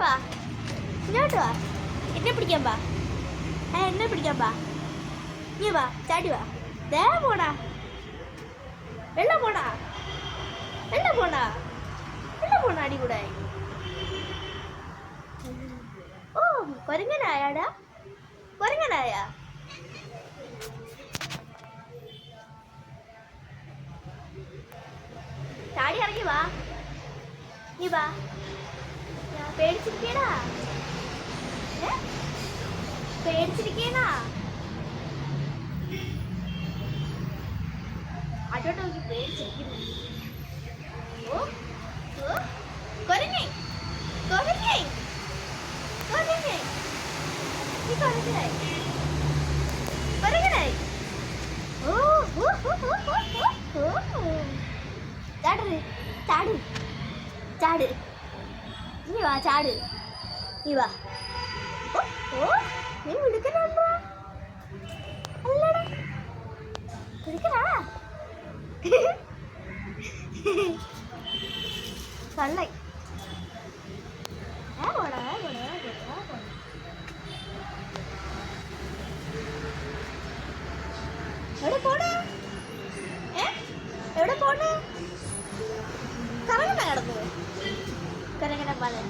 വാ, ഇങ്ങോട്ട് വാ. എന്നെ പിടിക്കാൻ വാ. എന്നെ പിടിക്കാൻ വാ. നീ വാ, ചാടി വാ. ദേ പോടാ, വെള്ളം പോടാ, വെള്ളം പോടാ, വെള്ളം പോണ അടി കൂടെ. ഓ, കൊരങ്ങനായാടാ, കൊരങ്ങനായ. ചാടി ഇറങ്ങി വാ. നീ വാ. പേടിച്ചിരിക്കണാ, പേടിച്ചിരിക്കണാ. അതോട്ട് നോക്കി പേടിച്ചിരിക്കുന്നു. ഓ ഓ, കൊരങ്ങേ, കൊരങ്ങേ, കൊരങ്ങേ. നീ കൊരങ്ങനായി, കൊരങ്ങനായി. ഓ ചാടരുത്, ചാട്, ചാട്. നീ വാ, ചാട്. നീ വാ. ഓ, നീ മിടുക്കനാ. അല്ലടാ, മിടുക്കനാ. കള്ളായി. പോടാ, പോടാ, പോടാ, പോടാ. എവിടെ പോണേ? എവിടെ പോണേ? കറങ്ങണ കിടന്നു, കറങ്ങണ പോലെ.